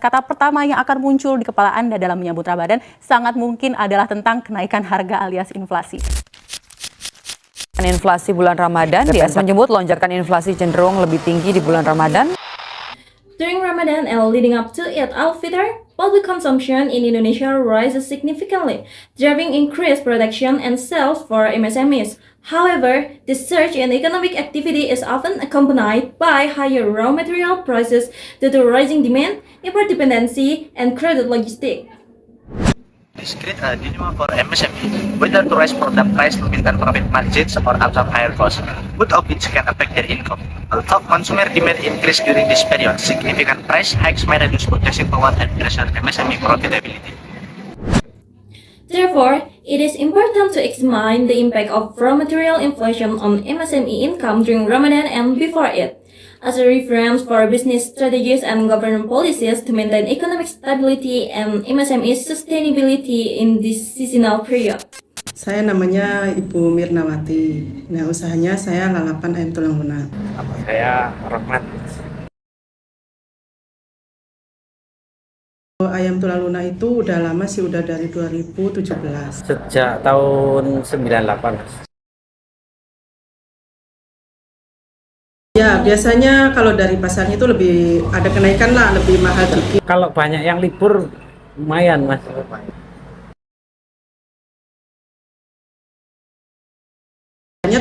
kata pertama yang akan muncul di kepala Anda dalam menyambut Ramadan sangat mungkin adalah tentang kenaikan harga alias inflasi. Inflasi bulan Ramadan, Dias menyebut lonjakan inflasi cenderung lebih tinggi di bulan Ramadan. During Ramadan and leading up to Eid al-Fitr, public consumption in Indonesia rises significantly, driving increased production and sales for MSMEs. However, the surge in economic activity is often accompanied by higher raw material prices due to rising demand, import dependency, and crowded logistics. This creates a dilemma for MSME, whether to raise product price to maintain profit margins or absorb higher costs, both of which can affect their income. Although consumer demand increase during this period, significant price hikes may reduce purchasing power and pressure MSME profitability. Therefore, it is important to examine the impact of raw material inflation on MSME income during Ramadan and before it, as a reference for business strategies and government policies to maintain economic stability and MSME sustainability in this seasonal period. Saya namanya Ibu Mirnawati. Nah, usahanya saya lalapan ayam tulang lunak. Saya Rahmat. Ayam tulang lunak itu udah lama sih, udah dari 2017. Sejak tahun 98. Ya, biasanya kalau dari pasarnya itu lebih ada kenaikan lah, lebih mahal dikit. Kalau banyak yang libur, lumayan Mas.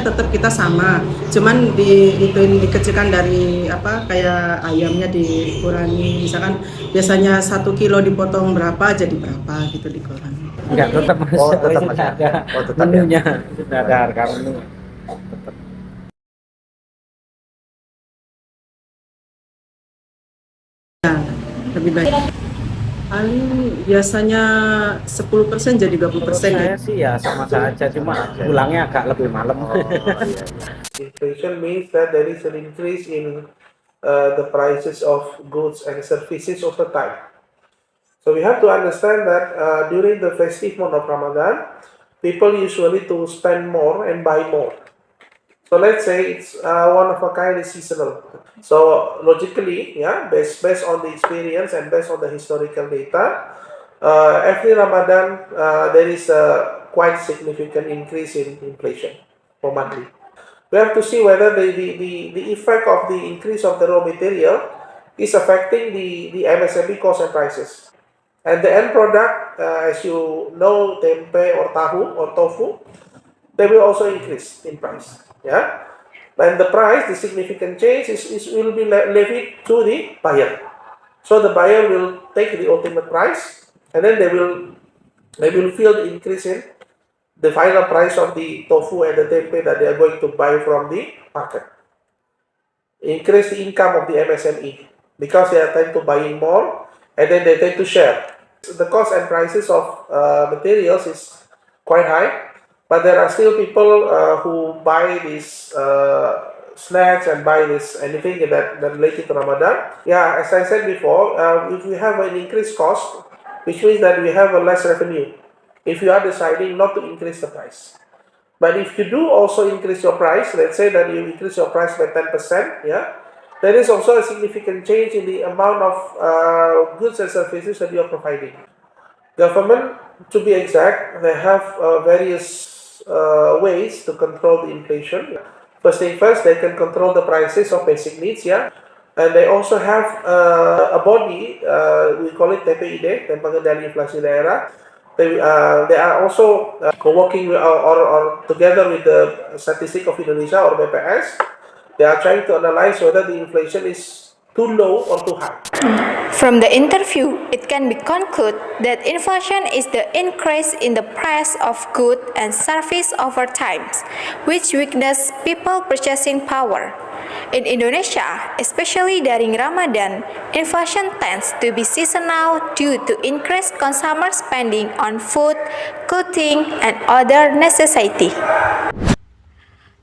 Tetap kita sama, cuman dikecilkan dari kayak ayamnya dikurangi, misalkan biasanya 1 kilo dipotong berapa jadi berapa gitu dikurangi. Enggak, tetap Mas. Oh, tetap Mas. Sudah ada menunya, sudah ada harga menu. Tetap. Lebih baik. Paling biasanya 10% jadi 20%. Saya sih ya sama saja, cuma pulangnya agak lebih malam. Inflation means that there is an increase in the prices of goods and services over time. So we have to understand that during the festive month of Ramadan, people usually to spend more and buy more. So let's say it's one of a kind is seasonal. So logically, based on the experience and based on the historical data, every Ramadan there is a quite significant increase in inflation for monthly. We have to see whether the effect of the increase of the raw material is affecting the MSME cost and prices. And the end product, as you know, tempe or tahu or tofu, they will also increase in price. Yeah, and the price, the significant change will be levied to the buyer. So the buyer will take the ultimate price, and then they will feel the increase in the final price of the tofu and the tempeh that they are going to buy from the market. Increase the income of the MSME because they are trying to buying more, and then they tend to share. The cost and prices of materials is quite high. But there are still people who buy these snacks and buy this anything that related to Ramadan. Yeah, as I said before, if we have an increased cost, which means that we have a less revenue. If you are deciding not to increase the price, but if you do also increase your price, let's say that you increase your price by 10%, there is also a significant change in the amount of goods and services that you are providing. Government, to be exact, they have various ways to control the inflation. First thing first, they can control the prices of basic needs, and they also have a body, we call it TPID, Tempat Pengendali Inflasi Daerah. They are also working with, or together with the Statistik of Indonesia or BPS. They are trying to analyze whether the inflation is too low or too high. From the interview, it can be concluded that inflation is the increase in the price of goods and service over time, which weakens people purchasing power. In Indonesia, especially during Ramadan, inflation tends to be seasonal due to increased consumer spending on food, clothing, and other necessities.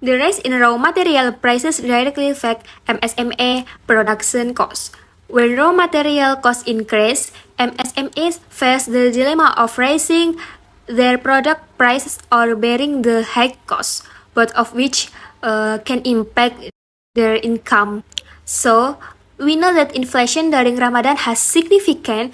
The rise in raw material prices directly affect MSME production costs. When raw material costs increase, MSMEs face the dilemma of raising their product prices or bearing the high costs, both of which can impact their income. So, we know that inflation during Ramadan has significant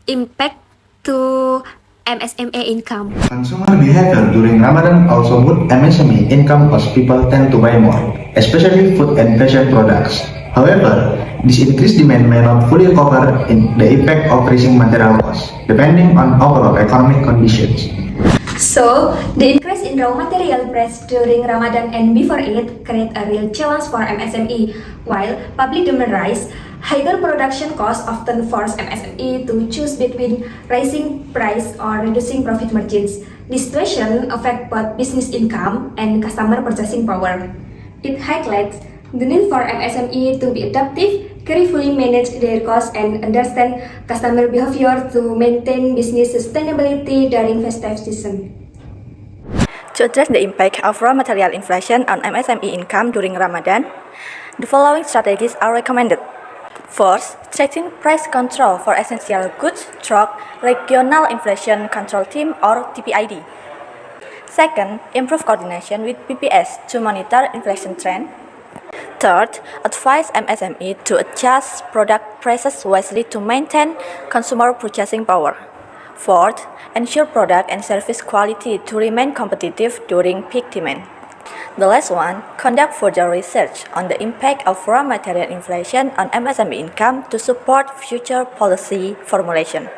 impact to MSME income. Consumer behavior during Ramadan also would MSME income as people tend to buy more, especially food and fashion products. However, this increased demand may not fully cover in the impact of rising material costs, depending on overall economic conditions. So, the increase in raw material price during Ramadan and before it create a real challenge for MSME, while public demand rise, higher production costs often force MSME to choose between rising price or reducing profit margins. This situation affects both business income and customer purchasing power. It highlights the need for MSME to be adaptive, carefully manage their costs, and understand customer behavior to maintain business sustainability during festive season. To address the impact of raw material inflation on MSME income during Ramadan, the following strategies are recommended. First, strengthen price control for essential goods through Regional Inflation Control Team or TPID. Second, improve coordination with BPS to monitor inflation trend. Third, advise MSME to adjust product prices wisely to maintain consumer purchasing power. Fourth, ensure product and service quality to remain competitive during peak demand. The last one, conduct further research on the impact of raw material inflation on MSME income to support future policy formulation.